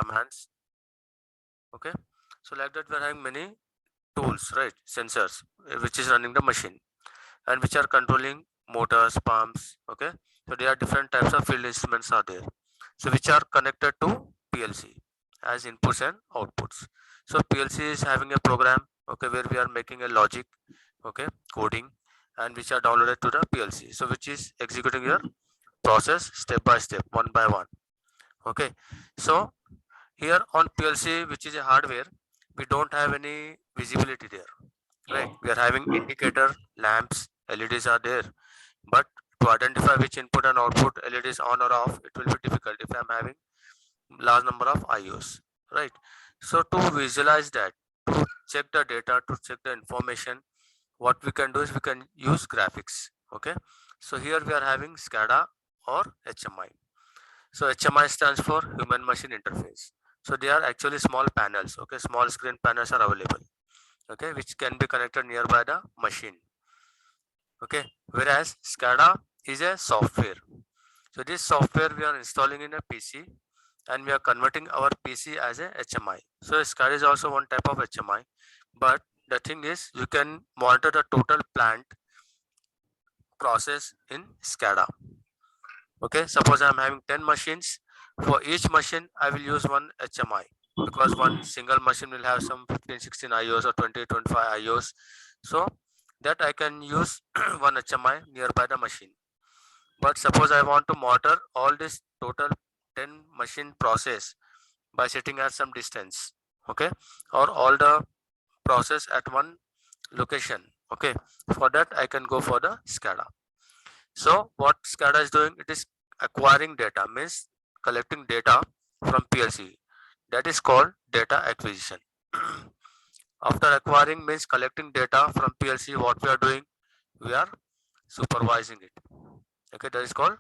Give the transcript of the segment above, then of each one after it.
commands. Okay, so like that we are having many tools, right? Sensors, which is running the machine and which are controlling motors, pumps. Okay, so there are different types of field instruments are there, so which are connected to PLC as inputs and outputs. So PLC is having a program, okay, where we are making a logic, okay, coding, and which are downloaded to the PLC, so which is executing your process step by step, one by one. Okay, so here on PLC, which is a hardware, we don't have any visibility there, right? We are having indicator lamps, LEDs are there, but to identify which input and output LED is on or off, it will be difficult if I'm having large number of IOs, right? So to visualize that, to check the data, to check the information, what we can do is we can use graphics. Okay, so here we are having SCADA or HMI. So HMI stands for human machine interface. So they are actually small panels, okay, small screen panels are available, okay, which can be connected nearby the machine. Okay, whereas SCADA is a software. So this software we are installing in a PC and we are converting our PC as a HMI. So SCADA is also one type of HMI, but the thing is you can monitor the total plant process in SCADA. Okay, suppose I'm having 10 machines. For each machine, I will use one HMI because one single machine will have some 15, 16 IOs or 20, 25 IOs. So that I can use one HMI nearby the machine. But suppose I want to monitor all this total 10 machine process by sitting at some distance, okay, or all the process at one location. Okay, for that I can go for the SCADA. So what SCADA is doing, it is acquiring data, means collecting data from PLC. That is called data acquisition. After acquiring means collecting data from PLC, what we are doing, we are supervising it. Okay, that is called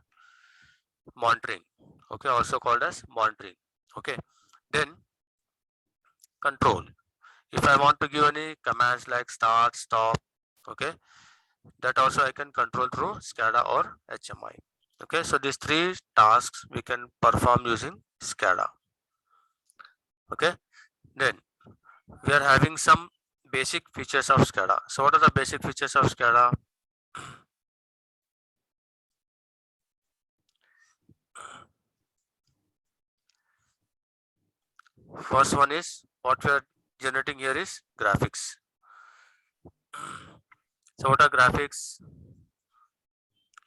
monitoring. Okay, also called as monitoring. Okay, then control. If I want to give any commands like start, stop, okay, that also I can control through SCADA or HMI. Okay, so these three tasks we can perform using SCADA. Okay, then we are having some basic features of SCADA. So what are the basic features of SCADA? First one is what we are generating here is graphics. So what are graphics?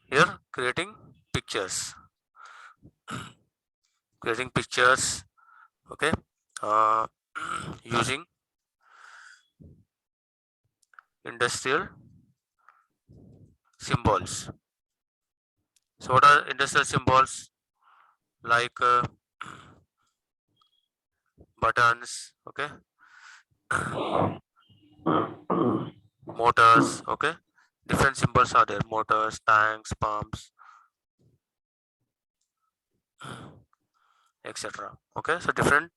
Here creating pictures, creating pictures. Okay, uh, using industrial symbols. So what are industrial symbols? Like buttons, okay, motors, okay, different symbols are there, motors, tanks, pumps, etc. Okay, so different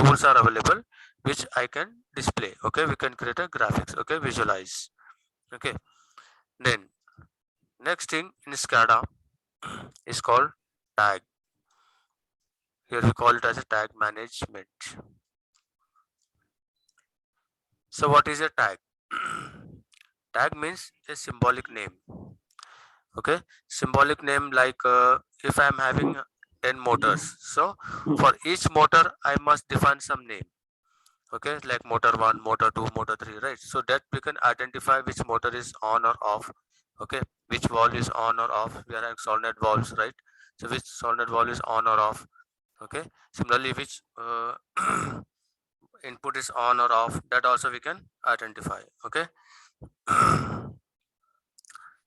tools are available which I can display. Okay, we can create a graphics, okay, visualize. Okay, then next thing in SCADA is called tag. Here we call it as a tag management. So what is a tag? Tag means a symbolic name. Okay, symbolic name, like if I am having 10 motors, so for each motor I must define some name. Okay, like motor 1, motor 2, motor 3, right? So that we can identify which motor is on or off. Okay, which valve is on or off. We are having solenoid valves, right? So which solenoid valve is on or off. Okay, similarly which input is on or off, that also we can identify. Okay.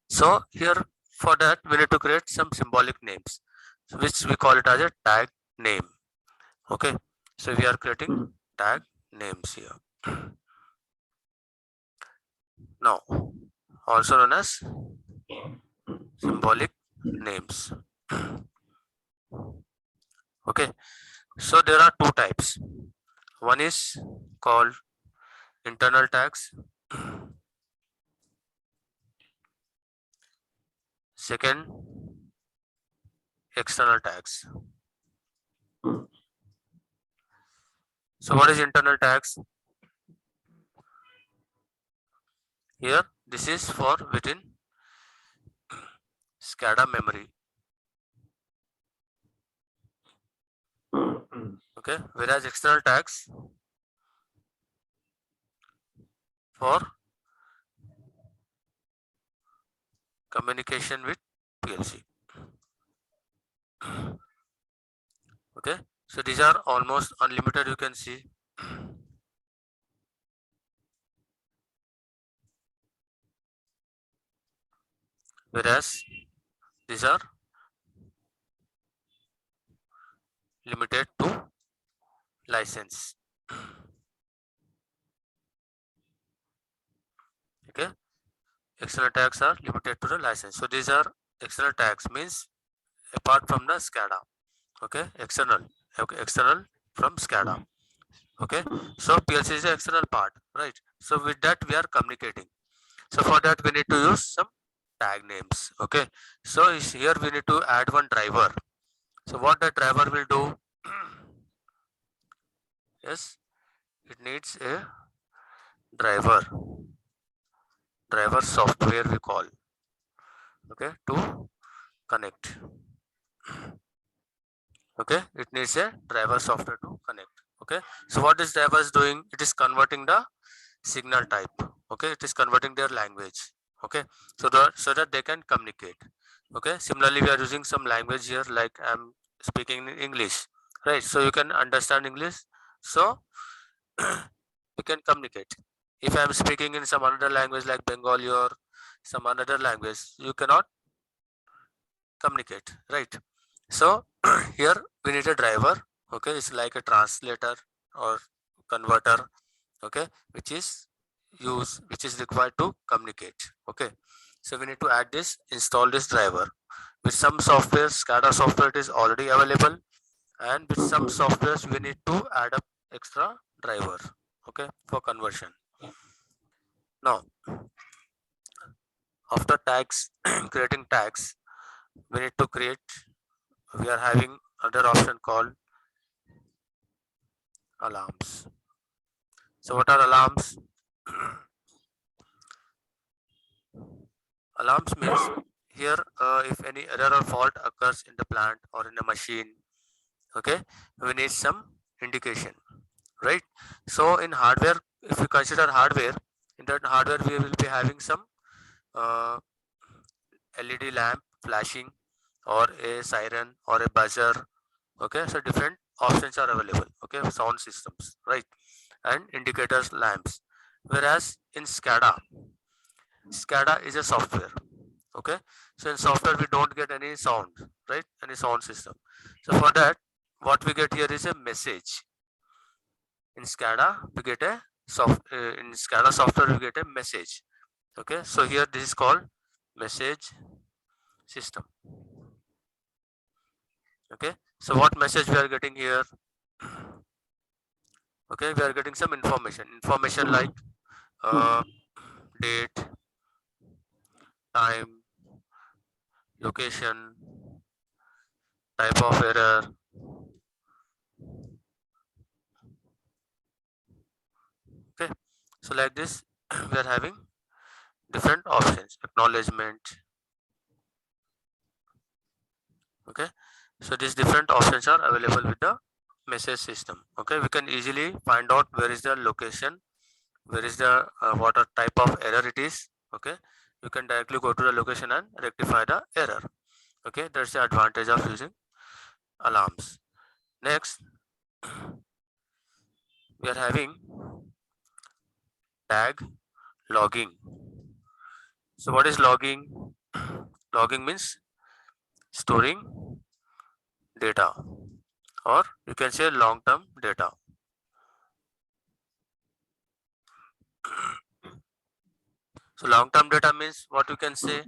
So here for that we need to create some symbolic names, which we call it as a tag name. Okay, so we are creating tag names here. Now, also known as symbolic names. Okay, so there are two types. One is called internal tags. Second, external tags. So what is internal tags? Here, this is for within SCADA memory. Okay, whereas external tags for communication with PLC. Okay, so these are almost unlimited, you can see. Whereas these are limited to license. Okay, external tags are limited to the license. So these are external tags, means apart from the SCADA. Okay, external. Okay, external from SCADA. Okay, so PLC is the external part, right? So with that we are communicating. So for that we need to use some tag names. Okay, so here we need to add one driver. So what the driver will do? Yes, it needs a driver software we call. Okay, to connect. Okay, it needs a driver software to connect. Okay, so what this driver is doing, it is converting the signal type. Okay, it is converting their language. Okay, so that they can communicate. Okay, similarly we are using some language here, like I'm speaking in English, right? So you can understand English, so we can communicate. If I'm speaking in some another language like Bengali or some another language, you cannot communicate, right? So here we need a driver. Okay, it's like a translator or converter. Okay, which is required to communicate. Okay, so we need to add this, install this driver. With some software, SCADA software, it is already available, and with some softwares we need to add up extra driver. Okay, for conversion. Now after tags, creating tags, we need to create, we are having another option called alarms. So what are alarms? Alarms means here if any error or fault occurs in the plant or in a machine, okay, we need some indication, right? So in hardware, if we consider hardware, in that hardware we will be having some uh, LED lamp flashing, or a siren or a buzzer. Okay, so different options are available. Okay, sound systems, right? And indicators lamps. Whereas in SCADA is a software. Okay, so in software we don't get any sound, right? Any sound system. So for that, what we get here is a message. In SCADA we get a in SCADA software we get a message. Okay, so here this is called message system. Okay, so what message we are getting here? Okay, we are getting some information like date, time, location, type of error. Okay, so like this we are having different options, acknowledgement. Okay, so these different options are available with the message system. Okay, we can easily find out where is the location, where is the what type of error it is. Okay, you can directly go to the location and rectify the error. Okay, that's the advantage of using alarms. Next, we are having tag logging. So what is logging? Logging means storing data, or you can say long term data. So long term data means what you can say,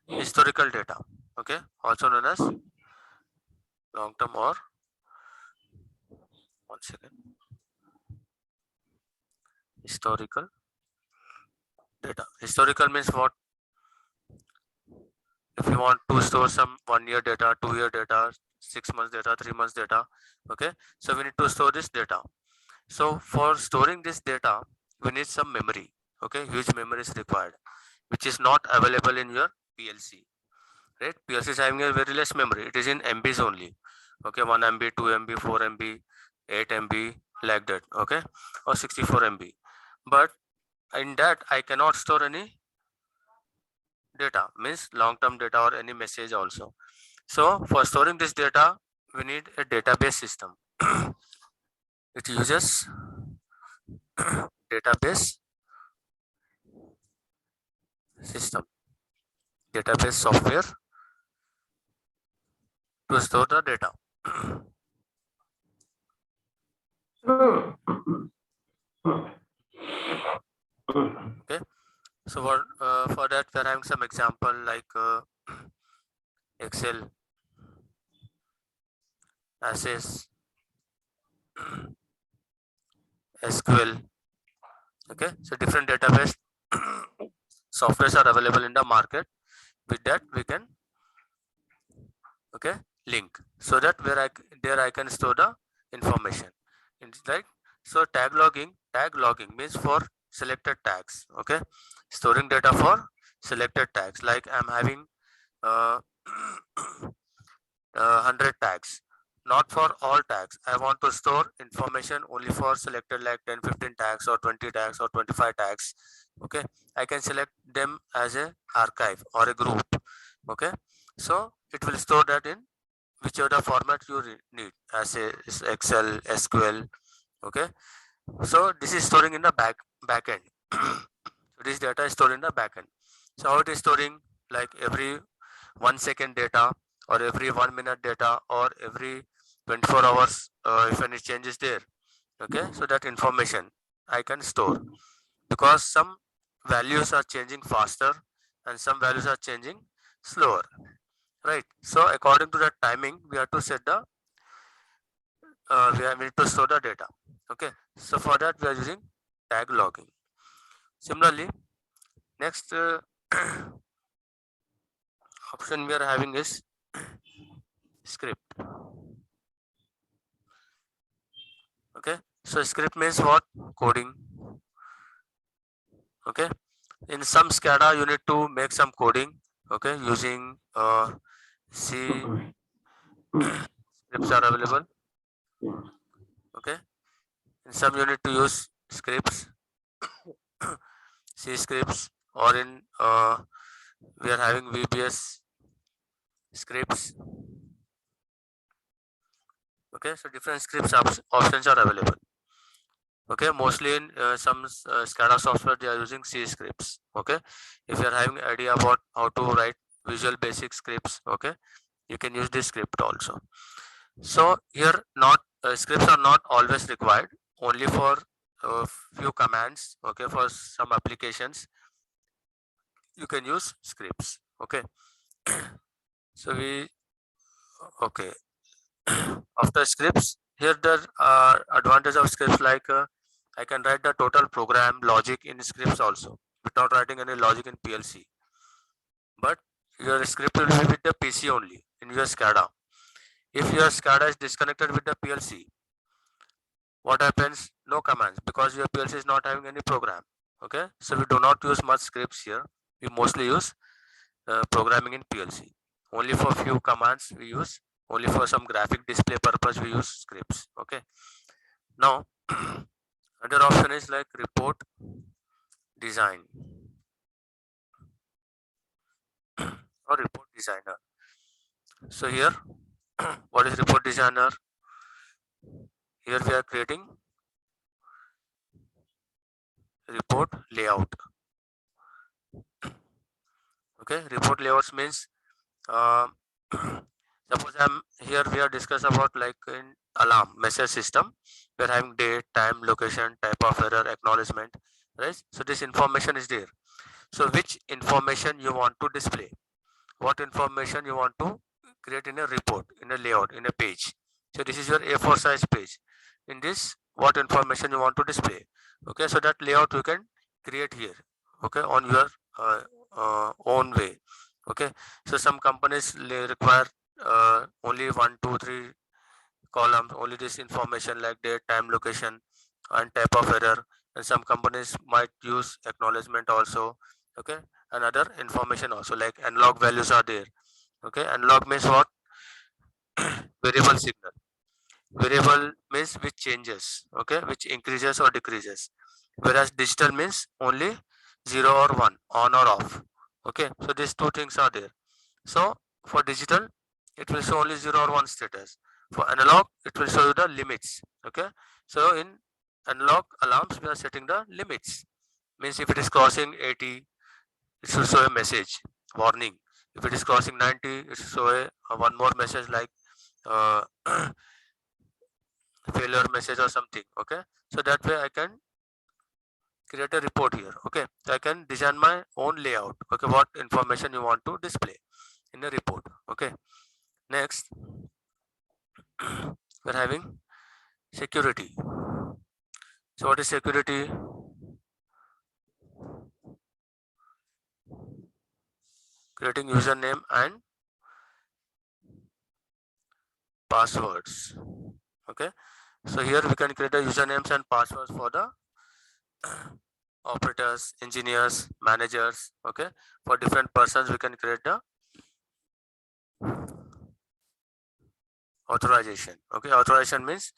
historical data. Okay, also known as long term, or one second, historical data. Historical means what? If you want to store some 1 year data, 2 year data, 6 months data, 3 months data. Okay, so we need to store this data. So for storing this data, we need some memory. Okay, huge memory is required, which is not available in your PLC. Right, PLC is having a very less memory. It is in MBs only. Okay, 1 MB, 2 MB, 4 MB, 8 MB, like that. Okay, or 64 MB. But in that I cannot store any data, means long term data or any message also. So for storing this data, we need a database system. It uses database system, database software to store the data. Okay, so for that we are having some example like Excel, Access, SQL. Okay, so different database softwares are available in the market. With that we can, okay, link, so that there I can store the information. It's right. So tag logging means for selected tags. Okay, storing data for selected tags, like I'm having uh, 100 tags, not for all tags. I want to store information only for selected, like 10 15 tags or 20 tags or 25 tags. Okay, I can select them as a archive or a group. Okay, so it will store that in whichever format you need, as a Excel, SQL. Okay, so this is storing in the backend. So this data is stored in the backend. So how it is storing, like every 1 second data, or every 1 minute data, or every 24 hours, if any change is there. Okay, so that information I can store, because some values are changing faster and some values are changing slower, right? So according to the timing we have to set the we need to store the data. Okay, so for that we are using tag logging. Similarly, next option we are having is script. Okay, so script means what? Coding. Okay, in some SCADA you need to make some coding. Okay, using C scripts are available. Okay, in some you need to use scripts, C scripts, or in we are having VBS scripts. Okay, so different scripts options are available. Okay, mostly in some SCADA software they are using C scripts. Okay, if you are having idea about how to write Visual Basic scripts, okay, you can use this script also. So here not scripts are not always required, only for few commands. Okay, for some applications you can use scripts. Okay, so we, okay, after scripts, here the advantage of scripts, like I can write the total program logic in scripts also without writing any logic in PLC. But your script will be with the PC only in your SCADA. If your SCADA is disconnected with the PLC, what happens? No commands, because your PLC is not having any program. Okay, so we do not use much scripts here. We mostly use programming in PLC. Only for few commands we use. Only for some graphic display purpose we use scripts. Okay. Now, another option is like report design or report designer. So here, what is report designer? Here we are creating report layout. Okay, report layouts means uh, suppose I'm here, we are discuss about like in alarm message system, we are having date, time, location, type of error, acknowledgement, right? So this information is there. So which information you want to display, what information you want to create in a report, in a layout, in a page. So this is your A4 size page. In this, what information you want to display. Okay, so that layout you can create here. Okay, on your own way. Okay, so some companies require only 1, 2, 3 columns, only this information like date, time, location, and type of error. And some companies might use acknowledgement also. Okay, and other information also like analog values are there. Okay, analog means what? Variable signal. Variable means which changes. Okay, which increases or decreases. Whereas digital means only 0 or 1, on or off. Okay, so these two things are there. So for digital, it will show only 0 or 1 status. For analog, it will show you the limits. Okay, so in analog alarms, we are setting the limits. Means if it is crossing 80, it should show a message warning. If it is crossing 90, it should show one more message like uh, failure message or something. Okay, so that way I can create a report here. Okay, so I can design my own layout. Okay, what information you want to display in a report. Okay, next we're having security. So what is security? Creating username and passwords. Okay, so here we can create the usernames and passwords for the operators, engineers, managers. Okay, for different persons we can create the authorization. Okay, authorization means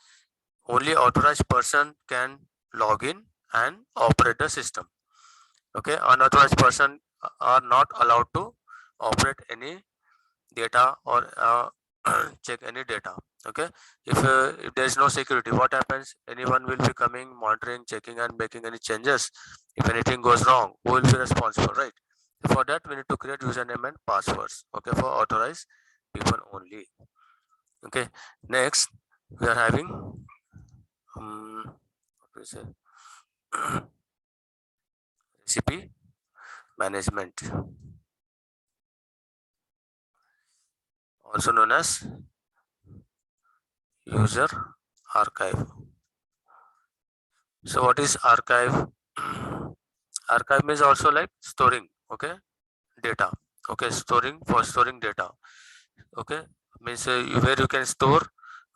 only authorized person can log in and operate the system. Okay, unauthorized person are not allowed to operate any data or check any data. Okay, if there is no security, what happens? Anyone will be coming, monitoring, checking, and making any changes. If anything goes wrong, who will be responsible, right? For that, we need to create username and passwords. Okay, for authorized people only. Okay, next we are having what we say recipe management, also known as user archive. So what is archive? Archive means also like storing, okay, data. Okay, storing data. Okay, means where you can store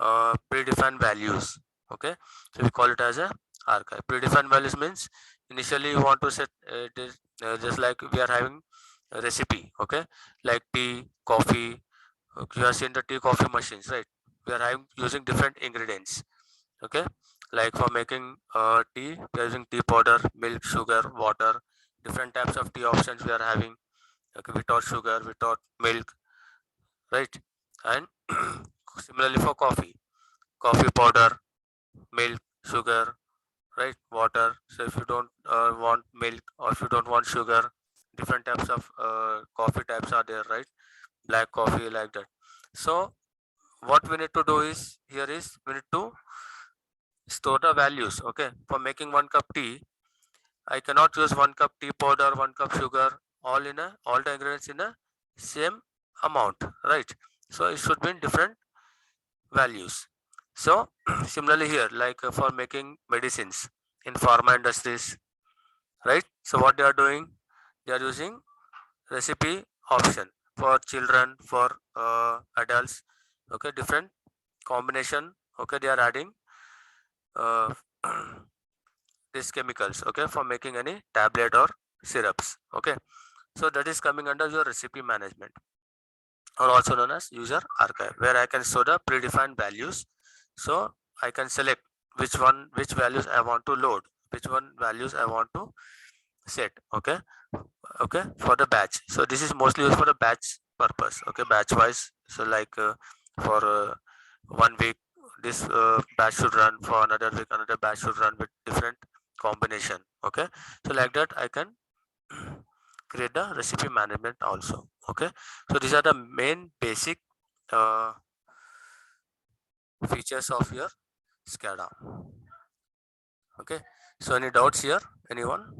predefined values. Okay, so we call it as a archive. Predefined values means initially you want to set it is just like we are having a recipe. Okay, like tea, coffee. Okay, you have seen the tea coffee machines, right? We are having using different ingredients. Okay, like for making tea we are using tea powder, milk, sugar, water, different types of tea options we are having. Okay, without sugar, without milk, right? And similarly for coffee powder, milk, sugar, right, water. So if you don't want milk or if you don't want sugar, different types of coffee types are there, right? Black coffee, like that. So what we need to do is here is we need to store the values. Okay, for making 1 cup tea, I cannot use 1 cup tea powder, 1 cup sugar, all the ingredients in a same amount, right? So it should be in different values. So similarly here, like for making medicines in pharma industries, right? So what they are doing, they are using recipe option for children, for adults. Okay, different combination. Okay, they are adding uh, these chemicals. Okay, for making any tablet or syrups. Okay, so that is coming under your recipe management, or also known as user archive, where I can show the predefined values. So I can select which values I want to load, which one values I want to set. Okay, okay, for the batch. So this is mostly used for the batch purpose. Okay, batch wise. So like for 1 week, this batch should run. For another week, another batch should run with different combination. Okay, so like that I can create the recipe management also. Okay, so these are the main basic uh, features of your SCADA. Okay, so any doubts here, anyone?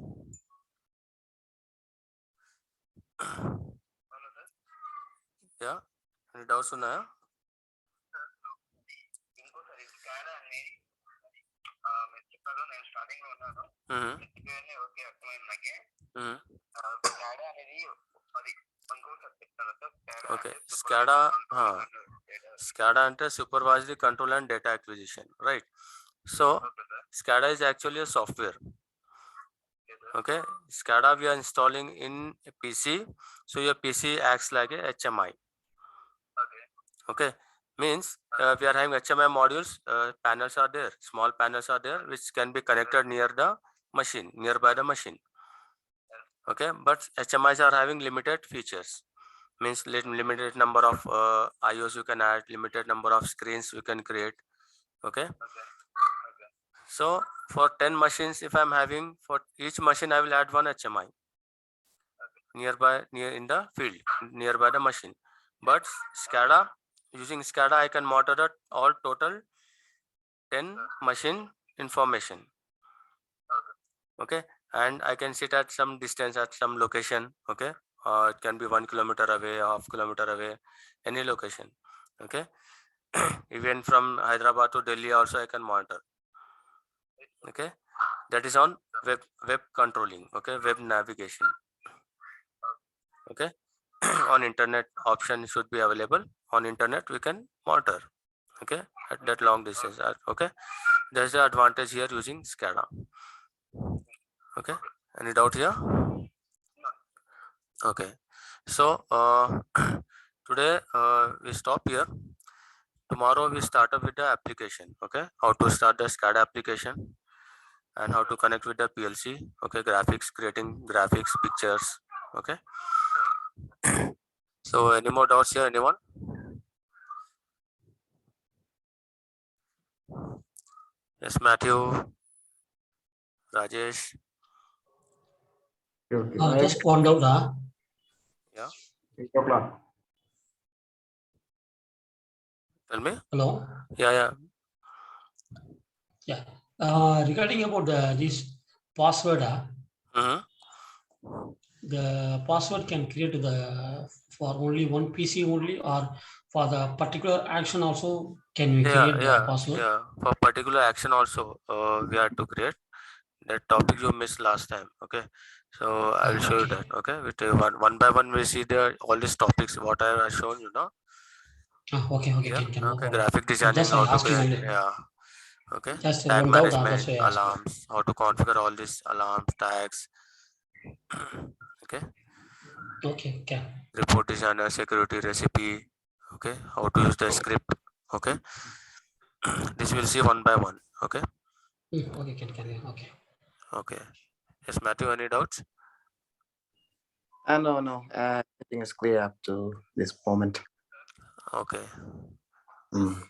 Yeah, any doubts ఉన్నాయా? మ్మ్. మ్మ్. Okay, SCADA, SCADA ante supervisory control and data acquisition, right? So SCADA is actually a software. Okay, SCADA we are installing in a PC, so your PC acts like a HMI. Okay, means we are having HMI modules, panels are there, small panels are there, which can be connected near the machine, nearby the machine. Okay, but HMIs are having limited features, means limited number of IOs you can add, limited number of screens you can create. Okay, so for 10 machines, if I'm having, for each machine I will add one HMI near in the field, nearby the machine. But SCADA, using SCADA I can monitor all total 10 machine information. Okay, and I can sit at some distance at some location. Okay, it can be 1 kilometer away, half kilometer away, any location. Okay, even from Hyderabad to Delhi also I can monitor. Okay, that is on web controlling. Okay, web navigation. Okay, on internet option should be available. On internet we can monitor. Okay, at that long distance. Okay, there's the advantage here using SCADA. Okay, any doubt here? Okay, so today we stop here. Tomorrow we start up with the application. Okay, how to start the SCADA application and how to connect with the PLC. Okay, graphics, creating graphics, pictures. Okay, so any more doubts here, anyone? Yes, Matthew, Rajesh. Okay. Just one doubt. Yeah, 8 o'clock. tell me. Hello. Yeah. Yeah. Regarding about this password, the password can create for only one PC only, or for the particular action also can we create the password? Yeah. For particular action also, we have to create that topic you missed last time. Okay, so I will show you that. Okay, with one by one we see the all these topics what I have shown you now. Okay. Yeah. Can no Okay, problem. graphic designing, Just I how to asking create. only. Yeah. Okay, Just tag one doubt. That's management, why I asked. alarms, how to configure all these alarms, tags. Okay, Okay. report designer, security recipe. Okay, how to use the script. Okay, this we'll see one by one. Okay. Okay. Can okay. Okay. Yes, Matthew, any doubts? No. Everything is clear up to this moment. Okay. Mm-hmm.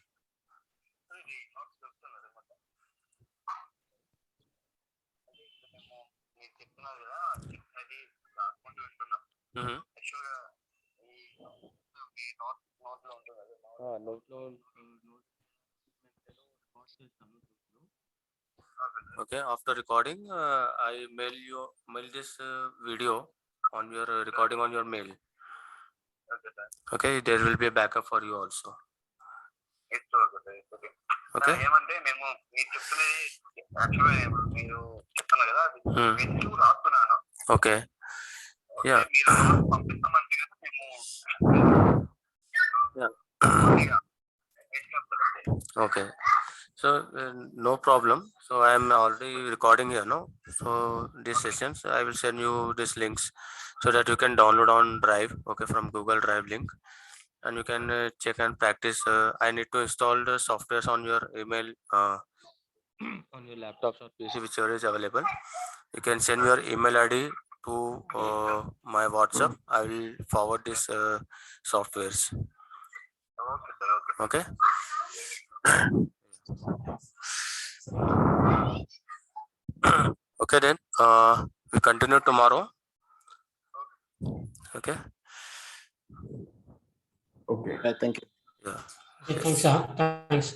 Okay, after recording, I mail this video on your recording on your mail. Okay, there will be a backup for you also. Okay. Okay. Yeah. Okay. So no problem. So I am already recording here, no? So these sessions, I will send you these links so that you can download on Drive. Okay, from Google Drive link, and you can check and practice. I need to install the softwares on your email, on your laptops or PC, whichever is available. You can send your email ID to my WhatsApp. I will forward this softwares. Okay. Okay, then we continue tomorrow. Okay. Okay. Thank you. Yeah. Thanks. Thanks.